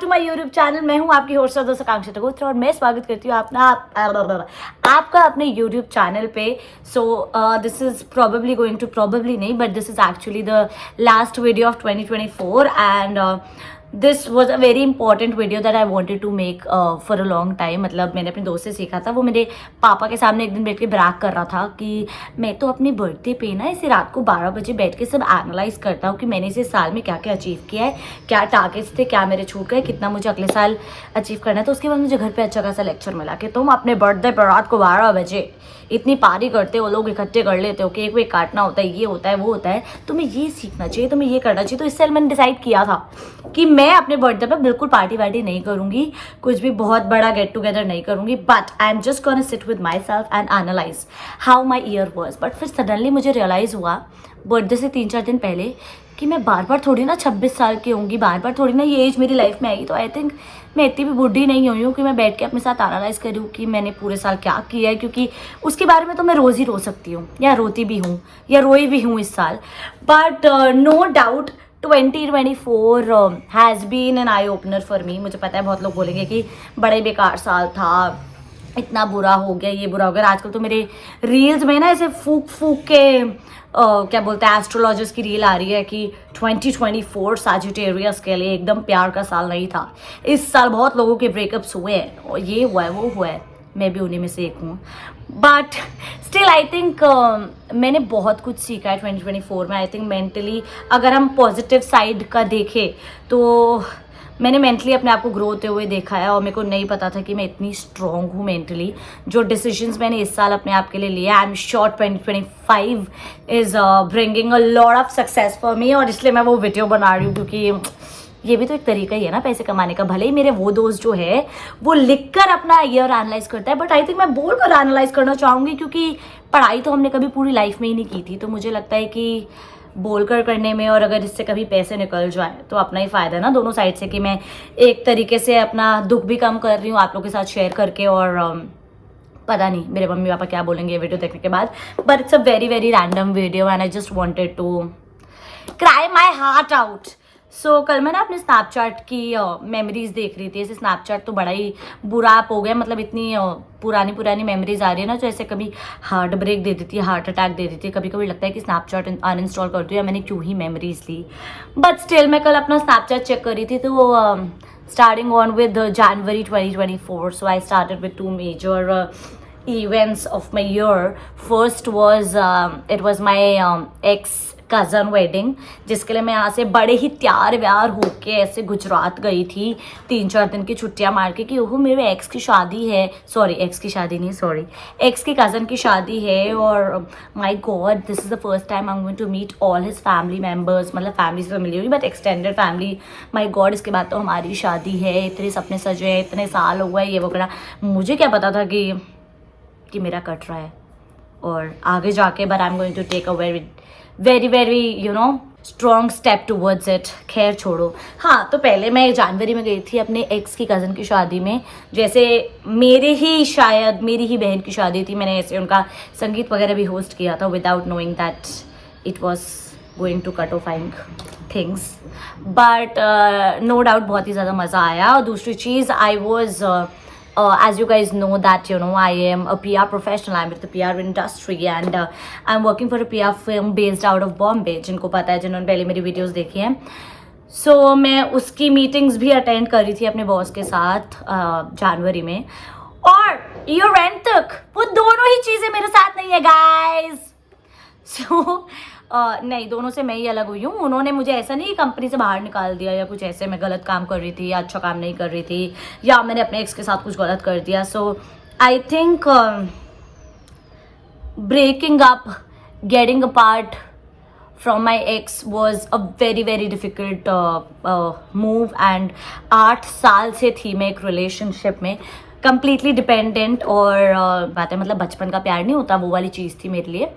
To my YouTube channel. मैं हूँ आपकी होस्ट और दोस्त आकांक्षा टगोत्रा और मैं स्वागत करती हूँ आपका अपने यूट्यूब चैनल पे। सो दिस इज़ प्रोबेबली नहीं, but this is actually the last video of 2024 and this was a very important video that I wanted to make for a long time. मतलब मैंने अपने दोस्त से सीखा था, वो मेरे पापा के सामने एक दिन बैठ के ब्रैग कर रहा था कि मैं तो अपने बर्थडे पे ना इसे रात को 12 बजे बैठ के सब एनालाइज करता हूँ कि मैंने इसे साल में क्या क्या अचीव किया है, क्या टारगेट्स थे, क्या मेरे छूट गए, कितना मुझे अगले साल अचीव करना है। तो उसके बाद मुझे घर पे अच्छा खासा लेक्चर मिला कि तुम अपने बर्थडे पर रात को 12 बजे इतनी पारी करते हो, लोग इकट्ठे कर लेते हो, केक वेक काटना होता है, ये होता है, वो होता है, तुम्हें ये सीखना चाहिए, तुम्हें ये करना चाहिए। तो इससे मैंने डिसाइड किया था कि मैं अपने बर्थडे पर बिल्कुल पार्टी वार्टी नहीं करूंगी, कुछ भी बहुत बड़ा गेट टुगेदर नहीं करूंगी, but I am just gonna sit with my self and analyse how my year was. But फिर सडनली मुझे रियलाइज़ हुआ बर्थडे से 3-4 दिन पहले कि मैं बार बार थोड़ी ना 26 साल की होंगी, बार बार थोड़ी ना ये एज मेरी लाइफ में आएगी। तो आई थिंक मैं इतनी भी बुढ़ी नहीं हुई हूँ कि मैं बैठ के अपने साथ एनालाइज करूँ कि मैंने पूरे साल क्या किया है, क्योंकि उसके बारे में तो मैं रोज़ ही रो सकती हूँ, या रोती भी हूँ, या रोई भी हूँ इस साल। But no doubt 2024 has been an eye opener for me. मुझे पता है बहुत लोग बोलेंगे कि बड़े बेकार साल था, इतना बुरा हो गया, ये बुरा हो गया। आजकल तो मेरे रील्स में ना ऐसे फूक फूक के क्या बोलते हैं, एस्ट्रोलॉजर्स की रील आ रही है कि 2024 सैजिटेरियस के लिए एकदम प्यार का साल नहीं था। इस साल बहुत लोगों के ब्रेकअप्स हुए हैं, और ये हुआ है, वो हुआ है, मैं भी उन्हीं में से एक हूँ। बट स्टिल आई थिंक मैंने बहुत कुछ सीखा है 2024 में। आई थिंक मेंटली अगर हम पॉजिटिव साइड का देखें तो मैंने मेंटली अपने आप को ग्रो होते हुए देखा है, और मेरे को नहीं पता था कि मैं इतनी स्ट्रॉन्ग हूँ मेंटली। जो डिसीजंस मैंने इस साल अपने आप के लिए लिए, आई am sure 2025 is bringing a lot of success for me. और इसलिए मैं वो वीडियो बना रही हूँ, क्योंकि ये भी तो एक तरीका ही है ना पैसे कमाने का। भले ही मेरे वो दोस्त जो है वो लिखकर अपना ईयर एनालाइज करता है, बट आई थिंक मैं बोल कर एनालाइज करना चाहूँगी, क्योंकि पढ़ाई तो हमने कभी पूरी लाइफ में ही नहीं की थी। तो मुझे लगता है कि बोलकर करने में, और अगर इससे कभी पैसे निकल जाए तो अपना ही फ़ायदा है ना दोनों साइड से, कि मैं एक तरीके से अपना दुख भी कम कर रही हूँ आप लोगों के साथ शेयर करके। और पता नहीं मेरे मम्मी पापा क्या बोलेंगे वीडियो देखने के बाद, but it's a very very random video and I just wanted to cry my heart out. So कल मैं ना अपने स्नैपचैट की मेमोरीज देख रही थी। ऐसे स्नैपचैट तो बड़ा ही बुरा ऐप हो गया, मतलब इतनी पुरानी मेमोरीज आ रही है ना, जो ऐसे कभी हार्ट ब्रेक दे देती है, हार्ट अटैक दे देती है। कभी कभी लगता है कि स्नैपचैट अनइंस्टॉल कर दूँ, या मैंने क्यों ही मेमोरीज ली। बट स्टिल मैं कल अपना स्नैपचैट चेक कर रही थी, तो starting on with January 2024, so I started with two major events of my year. First was it was my ex cousin wedding, जिसके लिए मैं यहाँ से बड़े ही तैयार व्यार होके ऐसे गुजरात गई थी 3-4 दिन की छुट्टियाँ मार के कि ओहो मेरे एक्स की शादी है, एक्स की कज़न की शादी है। और my god, this is the first time I am going to meet all his family members. मतलब फैमिली से तो मिली हुई, but extended family. My god, इसके बाद तो हमारी शादी है, इतने सपने सजे हैं, इतने साल हो गए, ये वो करना। मुझे क्या पता था कि मेरा कट रहा है और आगे जाके, but I am going to take a very you know strong step towards it. खैर छोड़ो। हाँ, तो पहले मैं जनवरी में गई थी अपने एक्स की कज़न की शादी में। जैसे मेरी ही बहन की शादी थी, मैंने ऐसे उनका संगीत वगैरह भी होस्ट किया था without knowing that it was going to cut ऑफाइंग थिंग्स। बट नो डाउट बहुत ही ज़्यादा मज़ा आया। और दूसरी चीज़, I was as you guys know that I am a PR professional. I'm with the PR industry and I'm working for a PR firm based out of Bombay. जिनको पता है, जिन्होंने पहले मेरी वीडियोस देखी हैं। So मैं उसकी मीटिंग्स भी अटेंड कर रही थी अपने बॉस के साथ जनवरी में, और ईयर एंड तक वो दोनों ही चीज़ें मेरे साथ नहीं है गाइज। सो नहीं, दोनों से मैं ही अलग हुई हूँ। उन्होंने मुझे ऐसा नहीं कंपनी से बाहर निकाल दिया या कुछ ऐसे, मैं गलत काम कर रही थी या अच्छा काम नहीं कर रही थी, या मैंने अपने एक्स के साथ कुछ गलत कर दिया। So I think breaking up, getting apart from my ex was a very difficult move and 8 साल से थी मैं एक रिलेशनशिप में, completely dependent। और बातें मतलब बचपन का प्यार नहीं होता, वो वाली चीज़ थी मेरे लिए।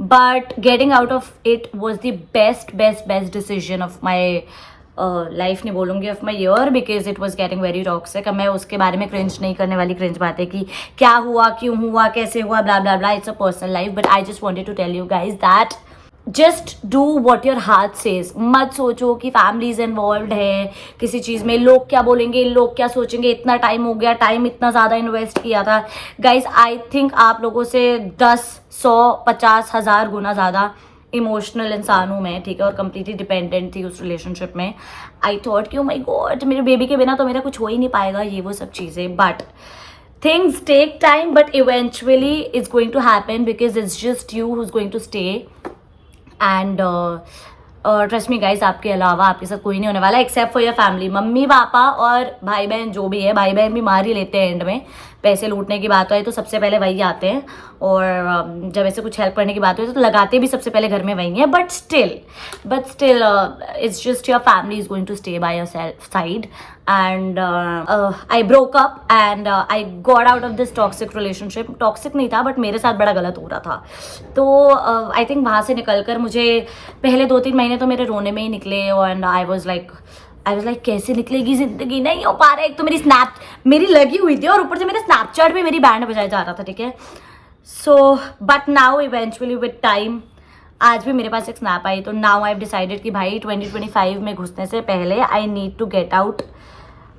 but getting out of it was the best decision of my life नहीं बोलूँगी of my year, because it was getting very toxic. अब मैं उसके बारे में क्रिंज नहीं करने वाली क्रिंज बात है कि क्या हुआ, क्यों हुआ, कैसे हुआ, blah blah blah, it's a personal life. But I just wanted to tell you guys that just do what your heart says. मत सोचो कि फैमिलीज इन्वॉल्व है किसी चीज़ में, लोग क्या बोलेंगे, लोग क्या सोचेंगे, इतना टाइम हो गया, टाइम इतना ज़्यादा इन्वेस्ट किया था। गाइज आई थिंक आप लोगों से 10, 100, 50, 1000 गुना ज़्यादा इमोशनल इंसान हूँ मैं, ठीक है, और कम्प्लीटली डिपेंडेंट थी उस रिलेशनशिप में। आई थॉट कि ओ माई गॉड, मेरे बेबी के बिना तो मेरा कुछ हो ही नहीं पाएगा, ये वो सब चीज़ें। But things take time, but eventually it's going to happen because it's just you who's going to stay. And trust me guys, आपके अलावा आपके साथ कोई नहीं होने वाला except for your family. Mummy papa और भाई बहन जो भी है, भाई बहन भी मार ही लेते हैं एंड में। पैसे लूटने की बात हो तो सबसे पहले वही आते हैं, और जब ऐसे कुछ हेल्प करने की बात हो तो लगाते भी सबसे पहले घर में वही है। But still it's just your family is going to stay by your side. And I broke up and I got out of this toxic relationship. Toxic नहीं था बट मेरे साथ बड़ा गलत हो रहा था। तो आई थिंक वहाँ से निकल कर मुझे पहले 2-3 महीने तो मेरे रोने में ही निकले। एंड आई वॉज लाइक कैसे निकलेगी जिंदगी, नहीं हो पा रहा है। एक तो मेरी लगी हुई थी और ऊपर से मेरा स्नैपचैट भी मेरी बैंड बजाया जा रहा था, ठीक है। So but now eventually with time, आज भी मेरे पास एक स्नैप आई, तो नाउ आई हैव डिसाइडेड कि भाई 2025 में घुसने से पहले I need to get out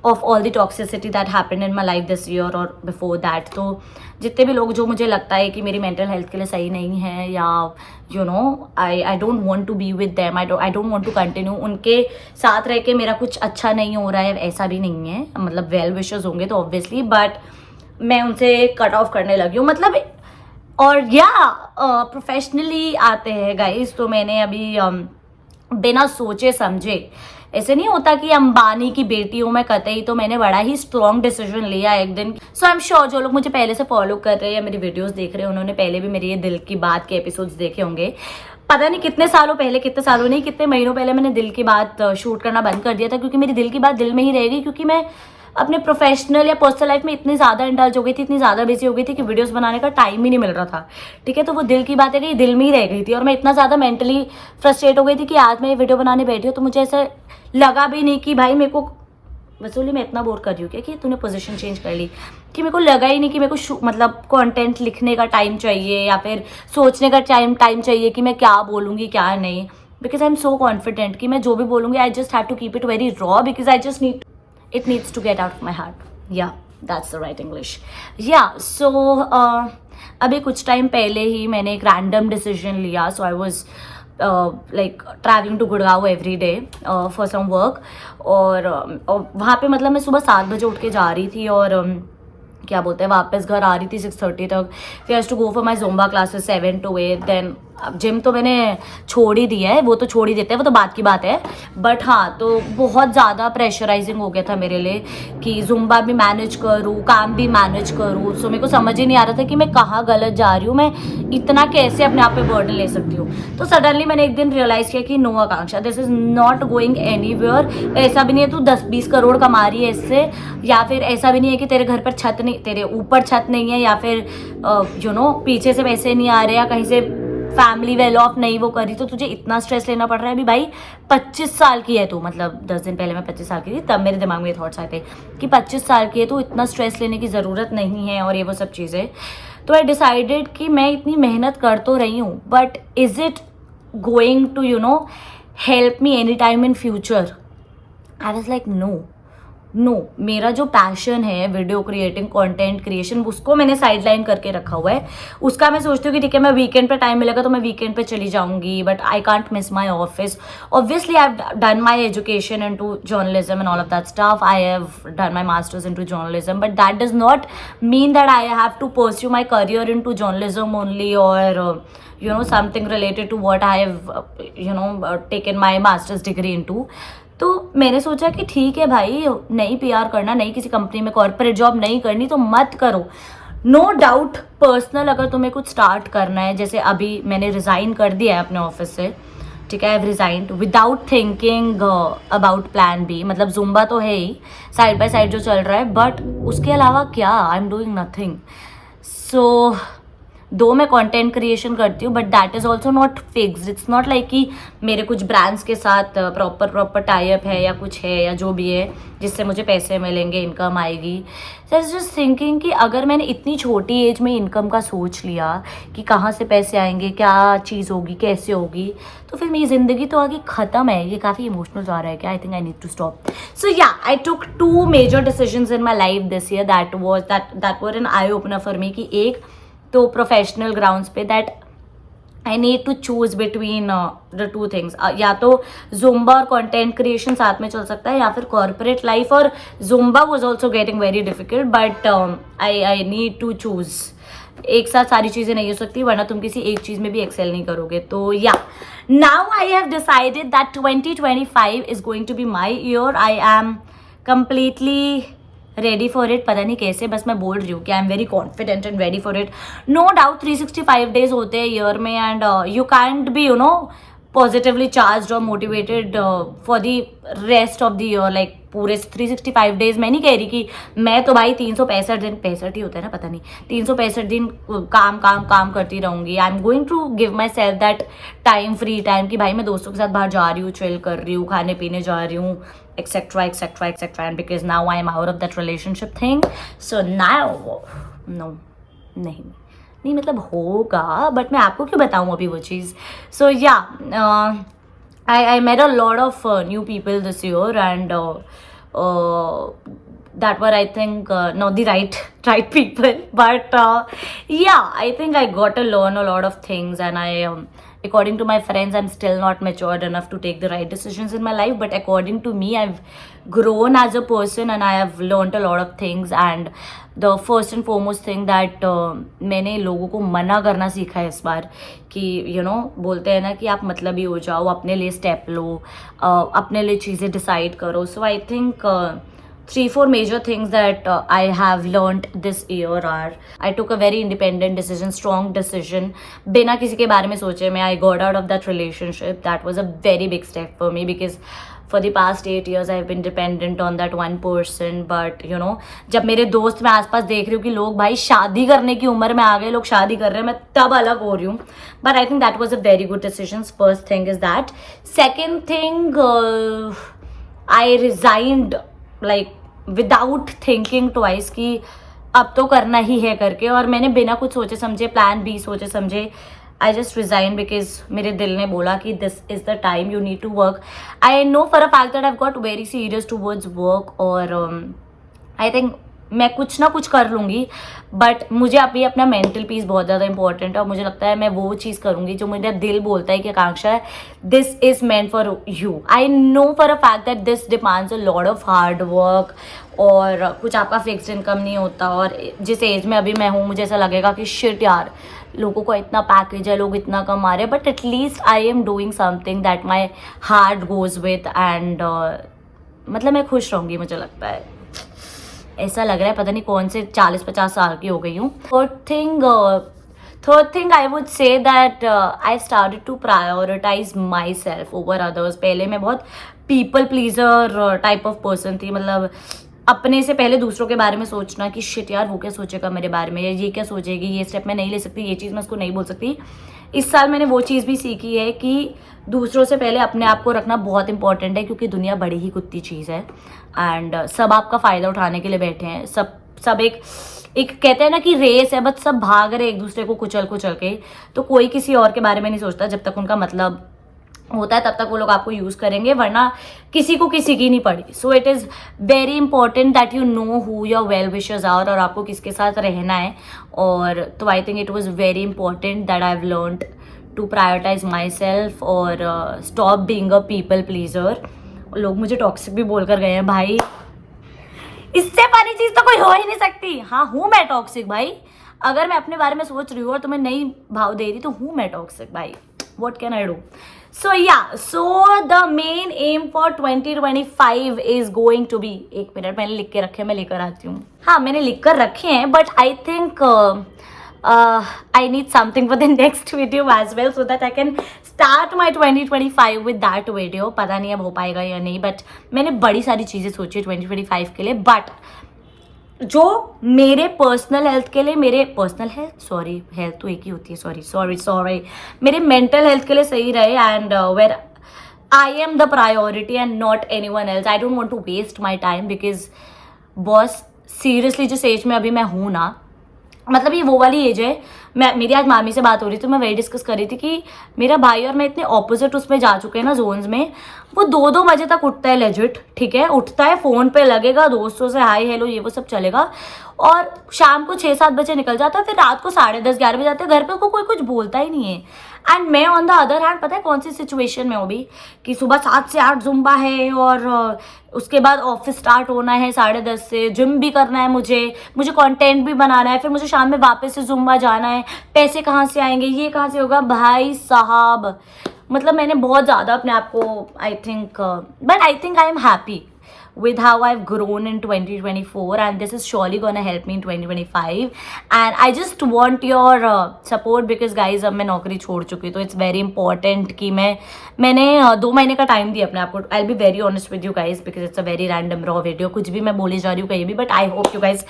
of all the toxicity that happened in my life this year और बिफोर दैट। तो जितने भी लोग जो मुझे लगता है कि मेरी मेंटल हेल्थ के लिए सही नहीं है, या you know I don't want to be with them, I don't want to continue, उनके साथ रह के मेरा कुछ अच्छा नहीं हो रहा है, ऐसा भी नहीं है। मतलब वेल विशेस होंगे तो ऑब्वियसली, बट मैं उनसे कट ऑफ करने लगी हूँ। मतलब और या प्रोफेशनली आते हैं गाइस, तो मैंने अभी बिना सोचे समझे, ऐसे नहीं होता कि अंबानी की बेटी हूँ मैं कतई, तो मैंने बड़ा ही स्ट्रॉन्ग डिसीजन लिया एक दिन। सो आई एम श्योर जो लोग मुझे पहले से फॉलो कर रहे हैं या मेरी वीडियोस देख रहे हैं, उन्होंने पहले भी मेरे ये दिल की बात के एपिसोड्स देखे होंगे। पता नहीं कितने सालों पहले, कितने सालों नहीं, कितने महीनों पहले मैंने दिल की बात शूट करना बंद कर दिया था, क्योंकि मेरी दिल की बात दिल में ही रहेगी। क्योंकि मैं अपने प्रोफेशनल या पर्सनल लाइफ में इतनी ज़्यादा इंडल्ज हो गई थी, इतनी ज़्यादा बिजी हो गई थी कि वीडियोस बनाने का टाइम ही नहीं मिल रहा था, ठीक है। तो वो दिल की बात है कि दिल में ही रह गई थी, और मैं इतना ज़्यादा मेंटली फ्रस्ट्रेट हो गई थी कि आज मैं ये वीडियो बनाने बैठी हूँ तो मुझे ऐसा लगा भी नहीं कि भाई मेरे को वसूली मैं इतना बोर कर रही हूँ क्या कि तूने पोजीशन चेंज कर ली, कि मेरे को लगा ही नहीं कि मेरे को मतलब कंटेंट लिखने का टाइम चाहिए या फिर सोचने का टाइम चाहिए कि मैं क्या बोलूँगी क्या नहीं। Because I am so confident कि मैं जो भी बोलूँगी I just have to keep it very raw, because I just need it needs to get out of my heart. या दैट्स द राइट इंग्लिश। या सो अभी कुछ टाइम पहले ही मैंने एक रैंडम डिसीजन लिया। So I was like travelling to Gurgaon every day for some work, और वहाँ पे मतलब मैं सुबह 7 बजे उठ के जा रही थी, और क्या बोलते हैं वापस घर आ रही थी 6:30 तक। फिर has to go for my Zumba classes 7 to 8। Then अब जिम तो मैंने छोड़ ही दिया है, वो तो छोड़ ही देते हैं, वो तो बात की बात है। बट हाँ, तो बहुत ज़्यादा प्रेशराइजिंग हो गया था मेरे लिए कि ज़ुम्बा भी मैनेज करूँ, काम भी मैनेज करूँ। सो मेरे को समझ ही नहीं आ रहा था कि मैं कहाँ गलत जा रही हूँ, मैं इतना कैसे अपने आप पे बर्डन ले सकती हूँ। तो सडनली मैंने एक दिन रियलाइज़ किया कि no Akanksha, this is not going anywhere. ऐसा भी नहीं है तू 10-20 करोड़ कमा रही है इससे, या फिर ऐसा भी नहीं है कि तेरे घर पर छत नहीं, तेरे ऊपर छत नहीं है, या फिर यू नो पीछे से पैसे नहीं आ रहे, या कहीं से फैमिली वेल ऑफ नहीं वो करी, तो तुझे इतना स्ट्रेस लेना पड़ रहा है। अभी भाई 25 साल की है तू, मतलब 10 दिन पहले मैं 25 साल की थी, तब मेरे दिमाग में ये थॉट्स आए थे कि 25 साल की है तो इतना स्ट्रेस लेने की ज़रूरत नहीं है, और ये वो सब चीज़ें। तो आई डिसाइडेड कि मैं इतनी मेहनत कर तो रही हूँ, but is it going to you know help me any time in future? I was like no, मेरा जो पैशन है वीडियो क्रिएटिंग, कंटेंट क्रिएशन, उसको मैंने साइडलाइन करके रखा हुआ है। उसका मैं सोचती हूँ कि ठीक है, मैं वीकेंड पे टाइम मिलेगा तो मैं वीकेंड पे चली जाऊंगी, but I can't miss my office. Obviously I have done my education into journalism and all of that stuff, I have done my masters into journalism, but that does not mean that I have to pursue my career into journalism only, और you know something related to what I have taken my master's degree into। तो मैंने सोचा कि ठीक है भाई, नहीं PR करना, नहीं किसी कंपनी में कॉर्पोरेट जॉब नहीं करनी तो मत करो। नो डाउट पर्सनल अगर तुम्हें कुछ स्टार्ट करना है, जैसे अभी मैंने रिज़ाइन कर दिया है अपने ऑफिस से, ठीक है, I have resigned without thinking about plan B. मतलब ज़ुम्बा तो है ही साइड बाय साइड जो चल रहा है, बट उसके अलावा क्या, आई एम डूइंग नथिंग। सो दो मैं कंटेंट क्रिएशन करती हूँ, but that is also not fixed. It's not like कि मेरे कुछ ब्रांड्स के साथ प्रॉपर टाई अप है या कुछ है या जो भी है जिससे मुझे पैसे मिलेंगे, इनकम आएगी. सो आई जस्ट थिंकिंग कि अगर मैंने इतनी छोटी एज में इनकम का सोच लिया कि कहाँ से पैसे आएंगे, क्या चीज़ होगी, कैसे होगी, तो फिर मेरी ज़िंदगी तो आगे ख़त्म है. ये काफ़ी इमोशनल जा रहा है क्या? I think I need to stop. So yeah, I took 2 major decisions in my life this year that were an eye opener for me. कि एक तो प्रोफेशनल ग्राउंड्स पे that I need to choose between the 2 things. या तो Zumba और content creation साथ में चल सकता है, या फिर कॉर्पोरेट लाइफ. और Zumba was also getting very difficult, but I need to choose. एक साथ सारी चीज़ें नहीं हो सकती, वरना तुम किसी एक चीज़ में भी एक्सेल नहीं करोगे. तो yeah, now I have decided that 2025 is going to be my year. I am completely ready for it. पता नहीं कैसे, बस मैं बोल रही हूँ कि I am very confident and ready for it. No doubt 365 days होते हैं ईयर में, and you can't be positively charge और motivated for the rest of the year. Like पूरे 365 डेज. मैं नहीं कह रही कि मैं तो भाई 365 दिन, 65 ही होता है ना, पता नहीं, 365 दिन काम काम काम करती रहूँगी. I am going to give myself that time, free time, कि भाई मैं दोस्तों के साथ बाहर जा रही हूँ, चिल कर रही हूँ, खाने पीने जा रही हूँ, etcetera etcetera etcetera. And because now I am out of that relationship thing, so now no, नहीं मतलब होगा, बट मैं आपको क्यों बताऊँ अभी वो चीज़. सो या, I met a lot of new people this year, and that were, I think, not the right people. But yeah, I think I got to learn a lot of things, and according to my friends, I'm still not matured enough to take the right decisions in my life. But according to me, I've grown as a person, and I have learned a lot of things. And the first and foremost thing that मैंने लोगों को मना करना सीखा है इस बार, कि बोलते हैं ना कि आप मतलबी हो जाओ, अपने लिए स्टेप लो, अपने लिए चीज़ें डिसाइड करो. सो I think 3-4 major things that I have learned this year are, I took a very independent decision, strong decision, बिना किसी के बारे में सोचे मैं I got out of that relationship. That was a very big step for me, because for the past 8 years I've been dependent on that one person. But जब मेरे दोस्त मैं आसपास देख रही हूँ कि लोग भाई शादी करने की उम्र में आ गए, लोग शादी कर रहे हैं, मैं तब अलग हो रही हूँ. But I think that was a very good decision. First thing is that. Second thing, I resigned like without thinking twice कि अब तो करना ही है करके. और मैंने बिना कुछ सोचे समझे, प्लान बी सोचे समझे, आई जस्ट रिजाइन, बिकॉज मेरे दिल ने बोला कि this is the time, you need to work. I know for a fact that I got very serious towards work. और आई थिंक मैं कुछ ना कुछ कर लूँगी, बट मुझे अभी अपना मेंटल पीस बहुत ज़्यादा इंपॉर्टेंट है. और मुझे लगता है मैं वो चीज़ करूँगी जो मेरा दिल बोलता है कि आकांक्षा है, this is meant for you. I know for a fact that this demands a lot of hard work, और कुछ आपका फिक्स इनकम नहीं होता. और जिस एज में अभी मैं हूँ, मुझे ऐसा लगेगा कि शिट यार, लोगों को इतना पैकेज है, लोग इतना कमा रहे हैं, but at least I am doing something that my heart goes with. And मतलब मैं खुश रहूँगी, मुझे लगता है, ऐसा लग रहा है. पता नहीं कौन से 40-50 साल की हो गई हूँ. Third thing I would say that I started to prioritise myself over others. पहले मैं बहुत people pleaser type of person थी. मतलब अपने से पहले दूसरों के बारे में सोचना कि शिट यार, वो क्या सोचेगा मेरे बारे में, या ये क्या सोचेगी, ये स्टेप मैं नहीं ले सकती, ये चीज़ मैं उसको नहीं बोल सकती. इस साल मैंने वो चीज़ भी सीखी है कि दूसरों से पहले अपने आप को रखना बहुत इंपॉर्टेंट है, क्योंकि दुनिया बड़ी ही कुत्ती चीज़ है. एंड सब आपका फ़ायदा उठाने के लिए बैठे हैं. सब एक कहते हैं ना कि रेस है, बस सब भाग रहे एक दूसरे को कुचल के. तो कोई किसी और के बारे में नहीं सोचता. जब तक उनका मतलब होता है तब तक वो लोग आपको यूज़ करेंगे, वरना किसी को किसी की नहीं पड़ी. So it is very important that you know who your well wishers are, और आपको किसके साथ रहना है. और तो I think it was very important that I have learned to prioritise myself, और stop being a people pleaser. लोग मुझे टॉक्सिक भी बोल कर गए हैं भाई. इससे बड़ी चीज़ तो कोई हो ही नहीं सकती. हाँ, हूँ मैं टॉक्सिक भाई. अगर मैं अपने बारे में सोच रही हूँ और तुम्हें नहीं भाव दे रही, तो हूँ मैं टॉक्सिक भाई. What can I do? So yeah, so the main aim for 2025 is going to be, एक मिनट, मैंने लिख के रखे हैं, मैं लेकर आती हूँ. हाँ, मैंने लिख कर रखे हैं, but I think I need something for the next video as well, so that I can start my 2025 with that video. पता नहीं अब हो पाएगा या नहीं, but मैंने बड़ी सारी चीज़ें सोची 2025 के लिए. But जो मेरे पर्सनल हेल्थ के लिए, मेरे पर्सनल हेल्थ, सॉरी हेल्थ तो एक ही होती है, सॉरी, मेरे मेंटल हेल्थ के लिए सही रहे, and where I am the priority and not anyone else. I don't want to waste my time, because boss seriously जिस एज में अभी मैं हूँ ना, मतलब ये वो वाली एज है. मेरी आज मामी से बात हो रही थी, तो मैं वही डिस्कस कर रही थी कि मेरा भाई और मैं इतने ऑपोजिट उसमें जा चुके हैं ना जोन्स में. वो 2-2 बजे तक उठता है लेजिट, ठीक है, उठता है, फ़ोन पे लगेगा, दोस्तों से हाय हेलो ये वो सब चलेगा, और शाम को 6-7 बजे निकल जाता है, फिर रात को 10:30-11 बजे जाते हैं घर पे. उसको कोई कुछ बोलता ही नहीं है. एंड मैं ऑन द अदर हैंड, पता है कौन सी सिचुएशन में हूँ अभी, कि सुबह 7 से 8 जुम्बा है, और उसके बाद ऑफिस स्टार्ट होना है 10:30 से, जिम भी करना है मुझे कंटेंट भी बनाना है, फिर मुझे शाम में वापस से जुम्बा जाना है. पैसे कहाँ से आएंगे, ये कहाँ से होगा भाई साहब. मतलब मैंने बहुत ज़्यादा अपने आप को, आई think I am happy with how I've grown in 2024, and this is surely gonna help me in 2025, and I just want your support, because guys अब मैं नौकरी छोड़ चुकी हूँ, तो it's very important कि मैंने 2 महीने का टाइम दिया अपने आप को. I'll be very honest with you guys because it's a very random raw video, कुछ भी मैं बोली जा रही हूँ कहीं भी, but I hope you guys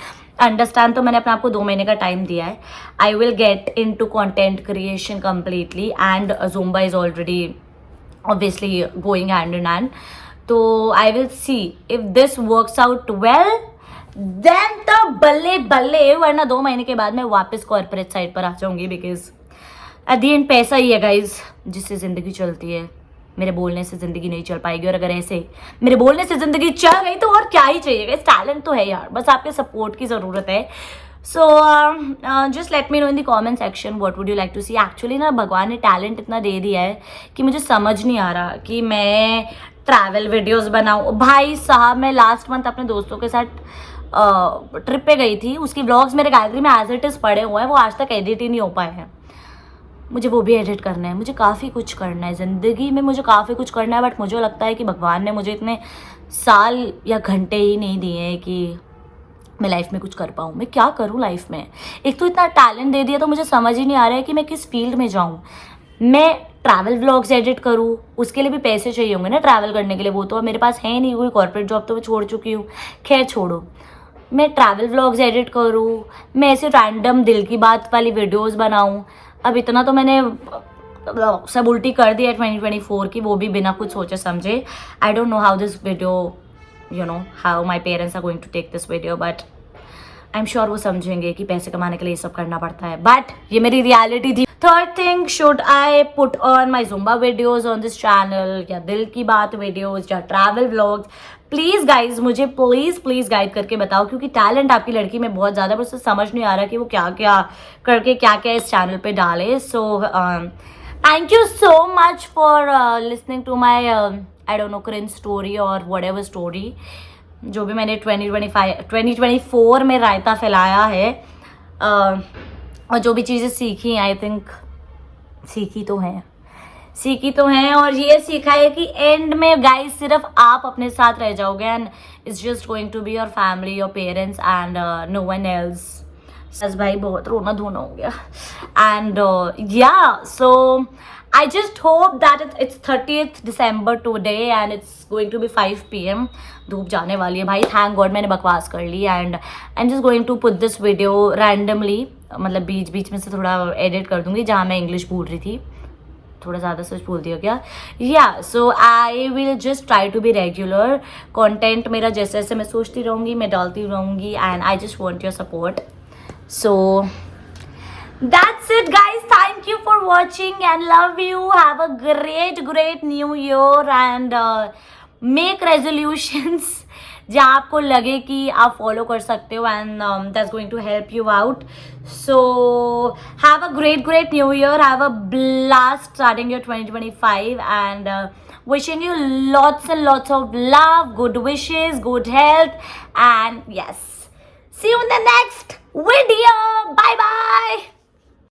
understand. तो मैंने अपने आप को 2 महीने का टाइम दिया है. I will get into content creation completely, and Zumba is already obviously going hand in hand. तो I will see if this works out well, then तो बल्ले बल्ले, वरना 2 महीने के बाद मैं वापस कॉर्पोरेट साइड पर आ जाऊंगी, बिकॉज एट द एंड पैसा ही है गाइज जिससे ज़िंदगी चलती है. मेरे बोलने से ज़िंदगी नहीं चल पाएगी, और अगर ऐसे मेरे बोलने से ज़िंदगी चल गई तो और क्या ही चाहिए गाइज. टैलेंट तो है यार, बस आपके सपोर्ट की ज़रूरत है. So just let me know in the comment section what would you like to see. Actually ना भगवान ने टैलेंट इतना दे दिया है कि मुझे समझ नहीं आ रहा कि मैं ट्रैवल वीडियोस बनाऊँ. भाई साहब मैं लास्ट मंथ अपने दोस्तों के साथ ट्रिप पे गई थी, उसकी व्लॉग्स मेरे गैलरी में एज इट इज़ पड़े हुए हैं, वो आज तक एडिट ही नहीं हो पाए हैं. मुझे वो भी एडिट करना है. मुझे काफ़ी कुछ करना है ज़िंदगी में, मुझे काफ़ी कुछ करना है, बट मुझे लगता है कि भगवान ने मुझे इतने साल या घंटे ही नहीं दिए हैं कि मैं लाइफ में कुछ कर पाऊँ. मैं क्या करूँ लाइफ में. एक तो इतना टैलेंट दे दिया, तो मुझे समझ ही नहीं आ रहा है कि मैं किस फील्ड में जाऊँ. मैं ट्रैवल व्लॉग्स एडिट करूँ, उसके लिए भी पैसे चाहिए होंगे ना ट्रैवल करने के लिए, वो तो मेरे पास है नहीं. कोई कॉर्पोरेट जॉब तो मैं छोड़ चुकी हूँ, खैर छोड़ो. मैं ट्रैवल व्लॉग्स एडिट करूँ, मैं ऐसे रैंडम दिल की बात वाली वीडियोस बनाऊँ. अब इतना तो मैंने सब उल्टी कर दिया 2024 की, वो भी बिना कुछ सोचे समझे. I don't know how this video, you know how my parents are going to take this video, but I am sure वो समझेंगे कि पैसे कमाने के लिए ये सब करना पड़ता है. बट ये मेरी रियलिटी थी. Third thing, should I put on my Zumba videos on this channel, या दिल की बात वीडियोज, या ट्रैवल व्लॉग्स? प्लीज़ गाइज मुझे प्लीज़ गाइड करके बताओ, क्योंकि टैलेंट आपकी लड़की में बहुत ज़्यादा, पर उससे समझ नहीं आ रहा कि वो क्या क्या करके क्या क्या इस चैनल पे डाले. So thank you so much for listening to my I don't know cringe story और वट एवर स्टोरी, जो भी मैंने 2024 में रायता फैलाया है, और जो भी चीज़ें सीखी, आई थिंक सीखी तो हैं, और ये सीखा है कि एंड में गाइस सिर्फ आप अपने साथ रह जाओगे, and it's just going to be your family, your parents, and no one else. सच भाई बहुत रोना धोना हो गया. एंड या सो I just hope that it's 30th December today and it's going to be 5 PM. धूप जाने वाली है भाई. Thank God मैंने बकवास कर ली, and I'm just going to put this video randomly. मतलब बीच में से थोड़ा एडिट कर दूंगी, जहाँ मैं इंग्लिश भूल रही थी, थोड़ा ज़्यादा सच बोल दिया क्या. Yeah so I will just try to be regular. Content मेरा जैसे जैसे मैं सोचती रहूँगी, मैं डालती रहूँगी, and I just want your support. So that's it guys, thank you for watching and love you. Have a great new year, and make resolutions जहाँ आपको लगे कि आप फॉलो कर सकते हो, and that's going to help you out. So have a great new year, have a blast starting your 2025, and wishing you lots and lots of love, good wishes, good health, and yes, see you in the next video. Bye bye.